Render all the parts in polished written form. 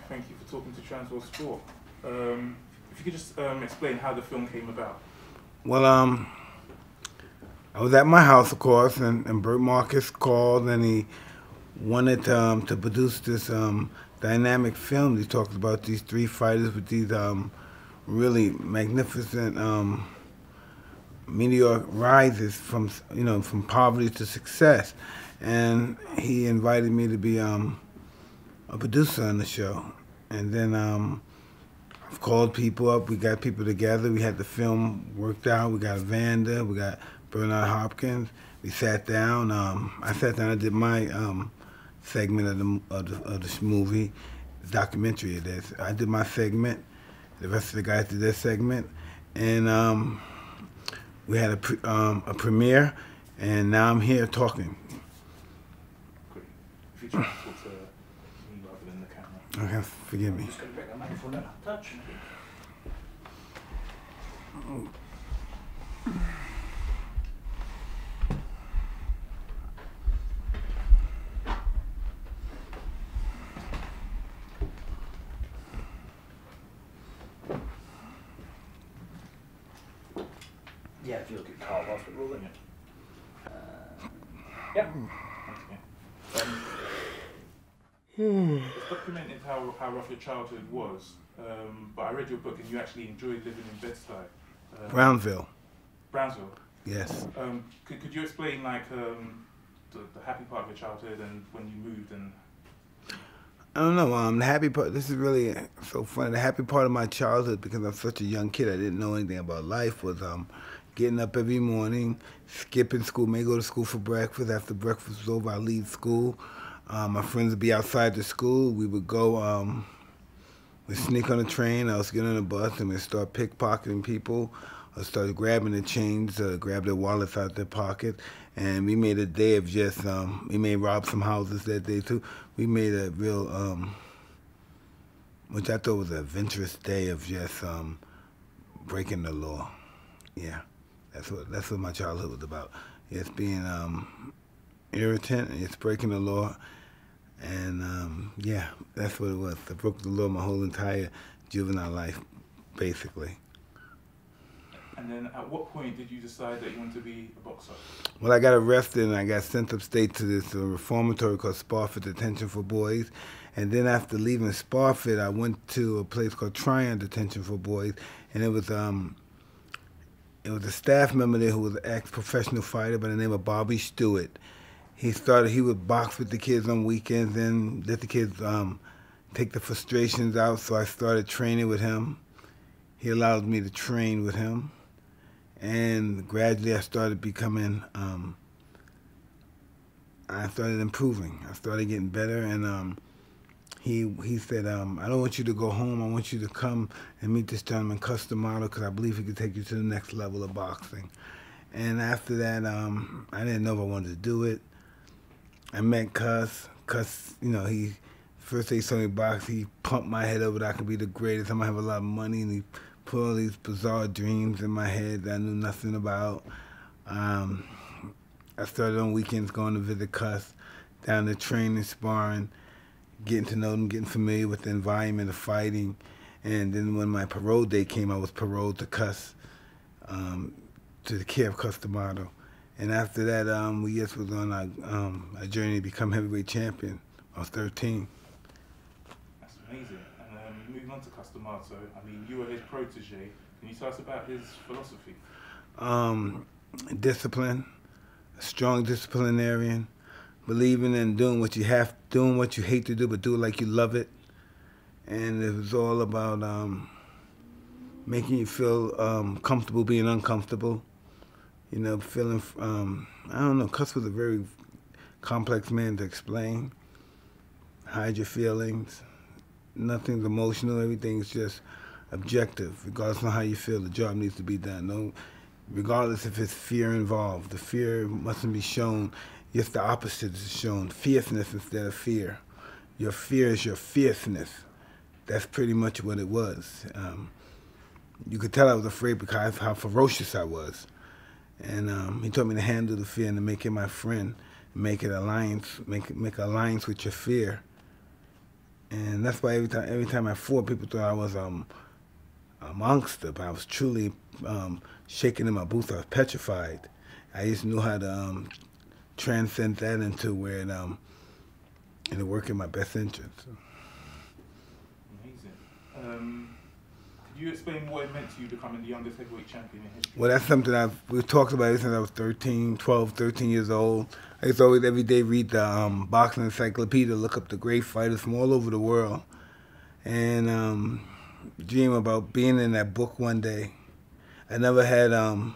Thank you for talking to Transworld Sport. If you could just explain how the film came about. Well, I was at my house, of course, and Bert Marcus called and he wanted to produce this dynamic film. He talked about these three fighters with these really magnificent meteoric rises from from poverty to success, and he invited me to be a producer on the show, and then I've called people up. We got people together. We had the film worked out. We got Vanda. We got Bernard Hopkins. We sat down. I sat down. I did my segment of the movie, the documentary. It is. I did my segment. The rest of the guys did their segment, and we had a premiere. And now I'm here talking. Great. If you try to talk to me rather than the camera. Okay, forgive me. Just going to break that microphone down. Touch. Yeah, if you look at Carl whilst we're rolling it. Yeah. It's documented how rough your childhood was, but I read your book and you actually enjoyed living in Bed-Stuy. Brownsville. Brownsville? Yes. Could you explain like the happy part of your childhood and when you moved and... I don't know. The happy part. This is really so funny. The happy part of my childhood, because I'm such a young kid, I didn't know anything about life. Was getting up every morning, skipping school. May go to school for breakfast. After breakfast was over, I'd leave school. My friends would be outside the school. We would go. We'd sneak on the train. I was getting on the bus, and we'd start pickpocketing people. I started grabbing the chains, grab their wallets out their pocket, and we made a day of just, we may rob some houses that day too. We made a real, which I thought was an adventurous day of just breaking the law. Yeah, that's what my childhood was about. It's being irritant, it's breaking the law, and yeah, that's what it was. I broke the law my whole entire juvenile life, basically. And then at what point did you decide that you wanted to be a boxer? Well, I got arrested and I got sent upstate to this reformatory called Spofford Detention for Boys. And then after leaving Spofford, I went to a place called Tryon Detention for Boys. And it was a staff member there who was an ex-professional fighter by the name of Bobby Stewart. He would box with the kids on weekends and let the kids take the frustrations out. So I started training with him. He allowed me to train with him. And gradually I started becoming, I started improving. I started getting better, and he said, I don't want you to go home. I want you to come and meet this gentleman, Custom Model, because I believe he could take you to the next level of boxing. And after that, I didn't know if I wanted to do it. I met Cuss. Cuss, he first day he saw me box, he pumped my head over that I could be the greatest. I might have a lot of money, and he put all these bizarre dreams in my head that I knew nothing about. I started on weekends going to visit Cuss, down to training, sparring, getting to know them, getting familiar with the environment of fighting. And then when my parole day came, I was paroled to Cuss, to the care of Custom Model. And after that, we just was on a journey to become heavyweight champion. I was 13. That's amazing. And moving on to Custom Model, I mean, you were his protege. Can you tell us about his philosophy? Discipline, a strong disciplinarian, believing in doing what you hate to do, but do it like you love it. And it was all about making you feel comfortable being uncomfortable. Feeling, I don't know, Cuss was a very complex man to explain. Hide your feelings. Nothing's emotional, everything's just objective. Regardless of how you feel, the job needs to be done. No, regardless if it's fear involved. The fear mustn't be shown. Just the opposite is shown. Fierceness instead of fear. Your fear is your fierceness. That's pretty much what it was. You could tell I was afraid because of how ferocious I was. And he taught me to handle the fear and to make it my friend, make an alliance with your fear. And that's why every time I fought, people thought I was a monster, but I was truly shaking in my boots. I was petrified. I just knew how to transcend that into where it'll work in my best interest. Amazing. Could you explain what it meant to you becoming the youngest heavyweight champion in history? Well, that's something we've talked about it since I was 12, 13 years old. I used to always every day read the boxing encyclopedia, look up the great fighters from all over the world, and dream about being in that book one day. I never had I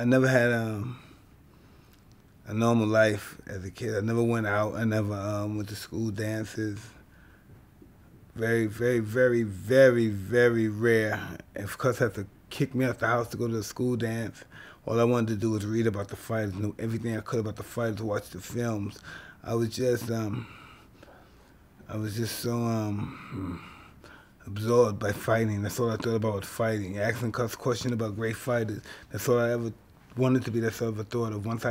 never had a normal life as a kid. I never went out. I never went to school dances. Very, very, very, very, very rare. If Cuss had to kick me out the house to go to the school dance, all I wanted to do was read about the fighters, knew everything I could about the fighters, watch the films. I was just so absorbed by fighting. That's all I thought about was fighting. Asking Cuss questions about great fighters. That's all I ever wanted to be. That's all I ever thought of. Once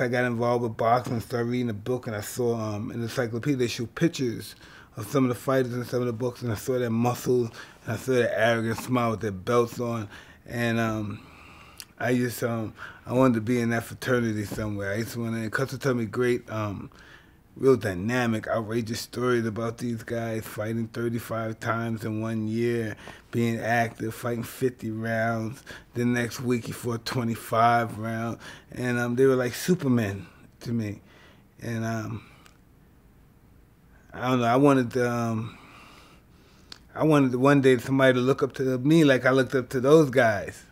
I got involved with boxing and started reading a book, and I saw in the encyclopedia they show pictures of some of the fighters in some of the books, and I saw their muscles, and I saw their arrogant smile with their belts on, and I wanted to be in that fraternity somewhere. I used to want to. Cuss would tell me great, real dynamic, outrageous stories about these guys fighting 35 times in 1 year, being active, fighting 50 rounds. The next week he fought 25 rounds, and they were like supermen to me. And I don't know. I wanted one day somebody to look up to me like I looked up to those guys,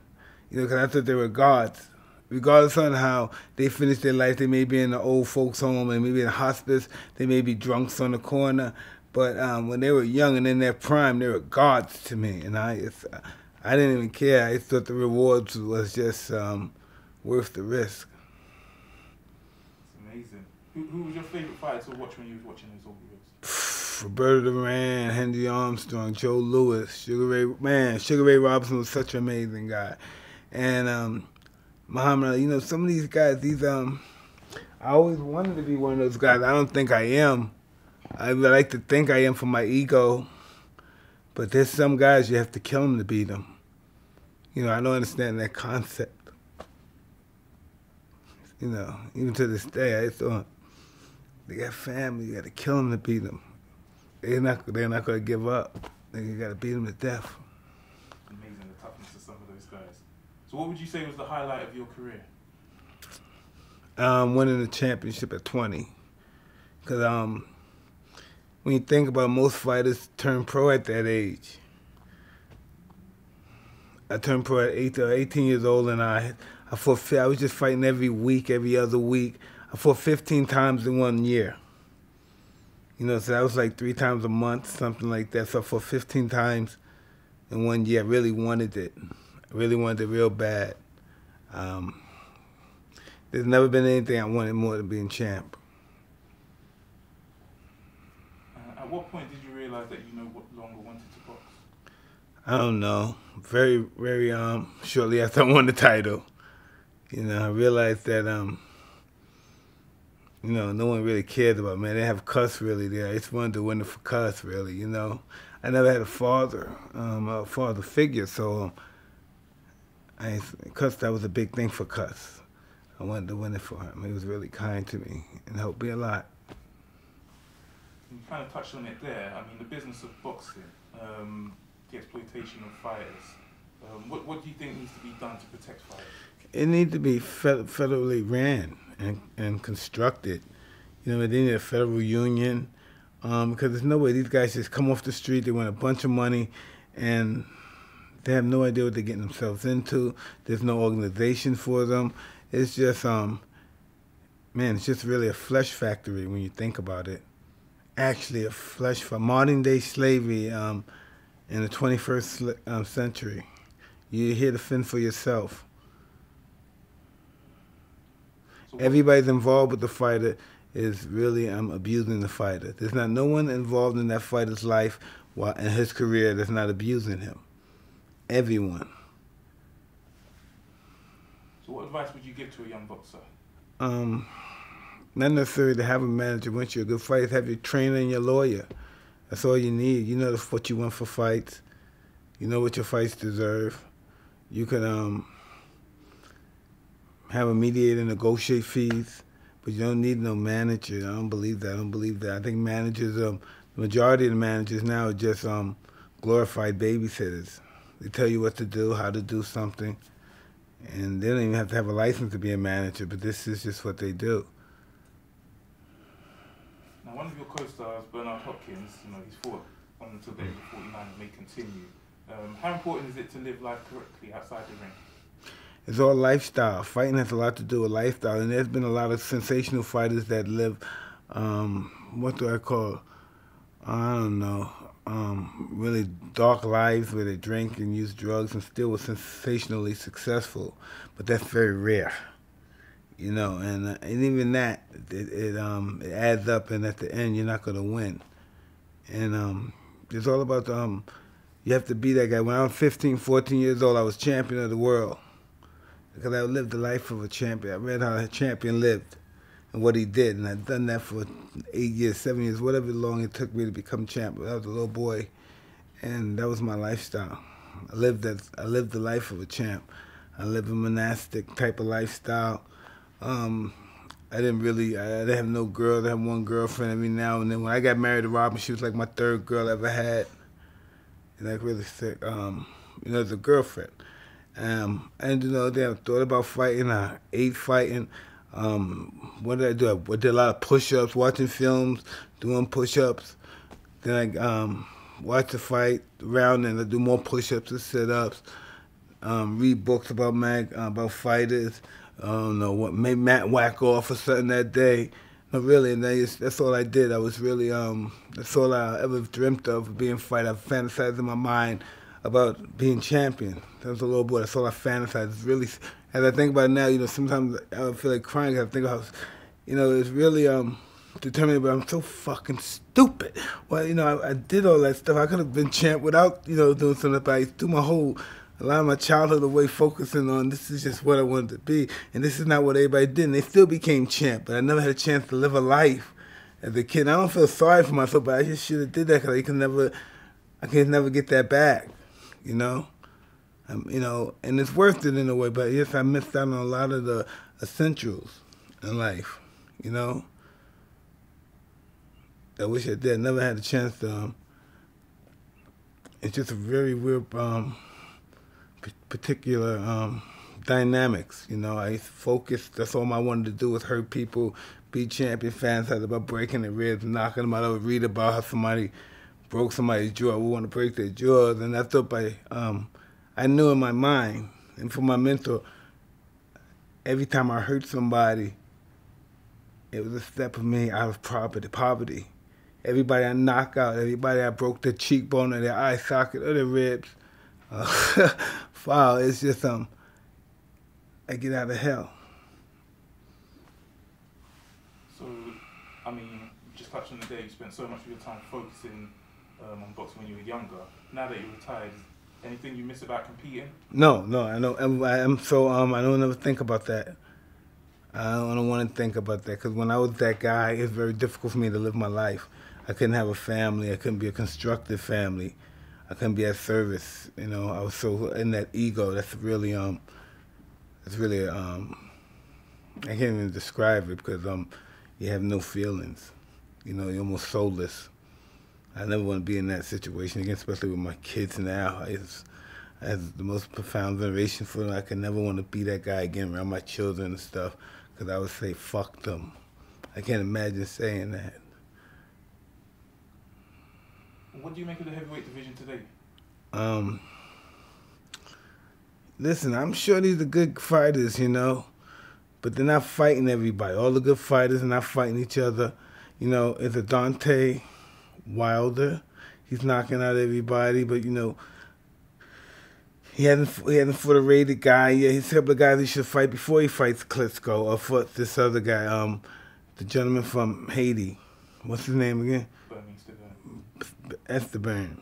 because I thought they were gods. Regardless on how they finish their life, they may be in an old folks home, they may be in a hospice, they may be drunks on the corner, but when they were young and in their prime, they were gods to me, and I didn't even care. I just thought the rewards was just worth the risk. It's amazing. Who was your favorite fighter to watch when you was watching those old videos? Roberto Duran, Henry Armstrong, Joe Louis, Sugar Ray Robinson was such an amazing guy, and Muhammad, some of these guys, I always wanted to be one of those guys. I don't think I am. I would like to think I am for my ego, but there's some guys you have to kill them to beat them. I don't understand that concept. Even to this day, I thought they got family. You got to kill them to beat them. They're not going to give up. You got to beat them to death. Amazing the toughness of some of those guys. So what would you say was the highlight of your career? Winning the championship at 20. Because when you think about it, most fighters turn pro at that age. I turned pro at 18 years old, and I was just fighting every week, every other week. I fought 15 times in 1 year. So that was like 3 times a month, something like that. So I fought 15 times in 1 year. I really wanted it. I really wanted it real bad. There's never been anything I wanted more than being champ. At what point did you realize that you no longer wanted to box? I don't know. Very, very shortly after I won the title, I realized that no one really cared about me. They didn't have Cuss really there. I just wanted to win it for Cuss really. I never had a father figure, so. Cuss, that was a big thing for Cuss. I wanted to win it for him. He was really kind to me and helped me a lot. You kind of touched on it there. I mean, the business of boxing, the exploitation of fighters. What do you think needs to be done to protect fighters? It needs to be federally ran and constructed. They need a federal union because there's no way these guys just come off the street, they want a bunch of money, and they have no idea what they're getting themselves into. There's no organization for them. It's just, it's just really a flesh factory when you think about it. Actually, a flesh for modern day slavery in the 21st century. You're here to fend for yourself. So everybody's involved with the fighter is really abusing the fighter. There's not no one involved in that fighter's life in his career that's not abusing him. Everyone. So what advice would you give to a young boxer? not necessarily to have a manager once you're a good fighter. Have your trainer and your lawyer. That's all you need. You know what you want for fights. You know what your fights deserve. You can have a mediator negotiate fees, but you don't need no manager. I don't believe that. I think managers, the majority of the managers now are just glorified babysitters. They tell you what to do, how to do something, and they don't even have to have a license to be a manager, but this is just what they do. Now, one of your co-stars, Bernard Hopkins, he's fought on until the age of 49 and may continue. How important is it to live life correctly outside the ring? It's all lifestyle. Fighting has a lot to do with lifestyle, and there's been a lot of sensational fighters that live, what do I call, I don't know, really dark lives where they drink and use drugs and still were sensationally successful, but that's very rare, and even that, it adds up, and at the end, you're not going to win. And it's all about, you have to be that guy. When I was 15, 14 years old, I was champion of the world because I lived the life of a champion. I read how a champion lived and what he did, and I've done that for 8 years, 7 years, whatever long it took me to become champion. I was a little boy, and that was my lifestyle. I lived the life of a champ. I lived a monastic type of lifestyle. I didn't have no girl. I had one girlfriend every now and then. When I got married to Robin, she was like my third girl I ever had. And like really sick, as a girlfriend. And then I thought about fighting. I ate fighting. What did I do? I did a lot of push-ups, watching films, doing push-ups. Then I watch the fight around, and I do more push-ups and sit-ups. Read books about fighters. I don't know what made Matt whack off or something that day. No, really, and that's all I did. I was really, that's all I ever dreamt of, being a fighter. I fantasized in my mind about being champion. That was a little boy. That's all I fantasized. It's really, as I think about it now, sometimes I feel like crying. I think about, it's really determined, but I'm so fucking stupid. Well, I did all that stuff. I could have been champ without, doing something. But I threw a lot of my childhood away focusing on this is just what I wanted to be, and this is not what everybody did, and they still became champ, but I never had a chance to live a life as a kid. I don't feel sorry for myself, but I just should have did that because I can never get that back, and it's worth it in a way, but yes, I missed out on a lot of the essentials in life, I wish I did. I never had a chance to, it's just a very weird, particular dynamics. I focused. That's all I wanted to do was hurt people, be champion. Fantasize about breaking their ribs, knocking them out. I would read about how somebody broke somebody's jaw. I would want to break their jaws, and I thought I knew in my mind, and for my mentor, every time I hurt somebody, it was a step of me out of poverty. Everybody I knock out, everybody I broke their cheekbone or their eye socket or their ribs. Wow, it's just I get out of hell. So, just touching on the day, you spent so much of your time focusing on boxing when you were younger. Now that you're retired, is anything you miss about competing? No, I know. I'm so I don't ever think about that. I don't want to think about that because when I was that guy, it was very difficult for me to live my life. I couldn't have a family. I couldn't be a constructive family. I couldn't be at service, I was so in that ego. That's really, I can't even describe it because you have no feelings, you're almost soulless. I never want to be in that situation again, especially with my kids now. I have the most profound veneration for them. I could never want to be that guy again around my children and stuff because I would say fuck them. I can't imagine saying that. What do you make of the heavyweight division today? Listen, I'm sure these are good fighters, but they're not fighting everybody. All the good fighters are not fighting each other. It's a Dante Wilder. He's knocking out everybody, but he hasn't fought a rated guy yet. He's a couple of guys he should fight before he fights Klitschko or fought this other guy, the gentleman from Haiti. What's his name again? Esteban.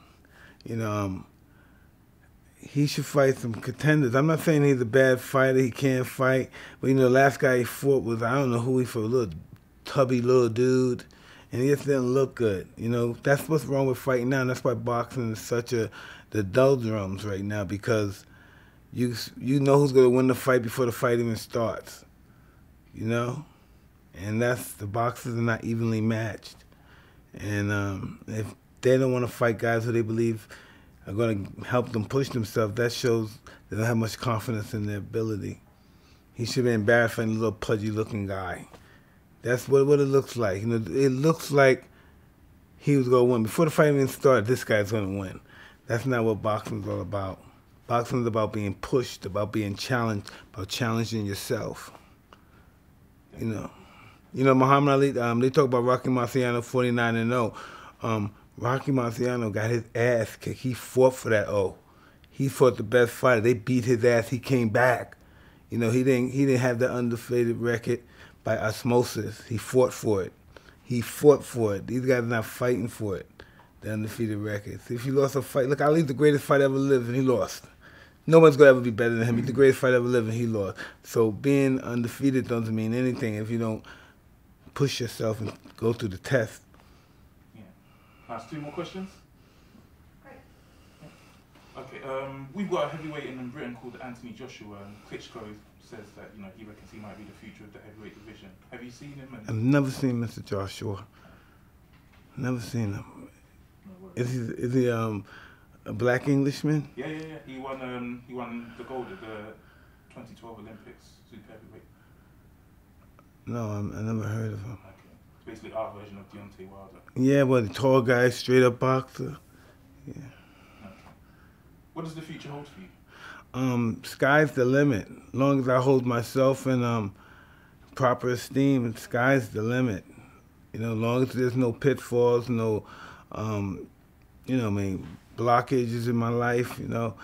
He should fight some contenders. I'm not saying he's a bad fighter. He can't fight. But, the last guy he fought was, I don't know who he fought, a little tubby little dude, and he just didn't look good. You know, that's what's wrong with fighting now, and that's why boxing is such the doldrums right now, because you know who's going to win the fight before the fight even starts, you know? And the boxers are not evenly matched. And if they don't want to fight guys who they believe are going to help them push themselves, that shows they don't have much confidence in their ability. He should be embarrassed fighting a little pudgy-looking guy. That's what it looks like. You know, it looks like he was going to win. Before the fight even started, this guy's going to win. That's not what boxing's all about. Boxing's about being pushed, about being challenged, about challenging yourself. You know, Muhammad Ali, they talk about Rocky Marciano 49-0. Rocky Marciano got his ass kicked. He fought for that O. He fought the best fighter. They beat his ass. He came back. You know, he didn't have the undefeated record by osmosis. He fought for it. He fought for it. These guys are not fighting for it, the undefeated records. If you lost a fight, look, Ali's the greatest fighter ever lived, and he lost. Nobody's going to ever be better than him. He's the greatest fighter ever lived, and he lost. So being undefeated doesn't mean anything if you don't push yourself and go through the test. Yeah. Last 2 more questions? Great. Okay, we've got a heavyweight in Britain called Anthony Joshua, and Klitschko says that, you know, he reckons he might be the future of the heavyweight division. Have you seen him? I've never seen Mr. Joshua. Never seen him. No Is he a black Englishman? Yeah. He won the gold at the 2012 Olympics, super heavyweight. No, I never heard of him. Okay. It's basically our version of Deontay Wilder. Yeah, well, the tall guy, straight up boxer. Yeah. Okay. What does the future hold for you? Sky's the limit. As long as I hold myself in proper esteem, sky's the limit. You know, as long as there's no pitfalls, no, blockages in my life, you know,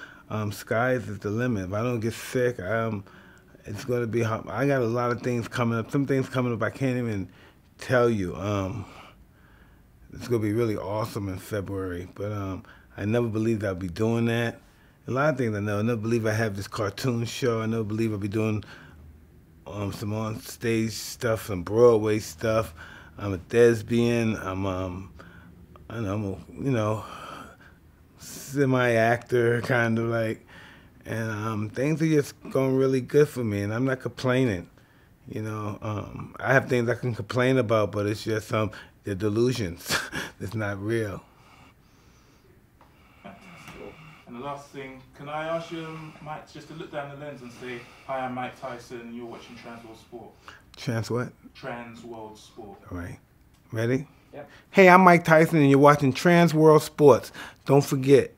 sky's is the limit. If I don't get sick, it's going to be hard. I got a lot of things coming up. Some things coming up I can't even tell you. It's going to be really awesome in February, but I never believed I'd be doing that. A lot of things I never believe I have this cartoon show. I never believe I'll be doing some on-stage stuff, some Broadway stuff. I'm a thespian. I'm a semi-actor, kind of like. And things are just going really good for me, and I'm not complaining. You know, I have things I can complain about, but it's just they're delusions. It's not real. And the last thing, can I ask you, Mike, just to look down the lens and say, hi, I'm Mike Tyson, and you're watching Trans World Sport. Trans what? Trans World Sport. All right. Ready? Yep. Hey, I'm Mike Tyson, and you're watching Trans World Sports. Don't forget,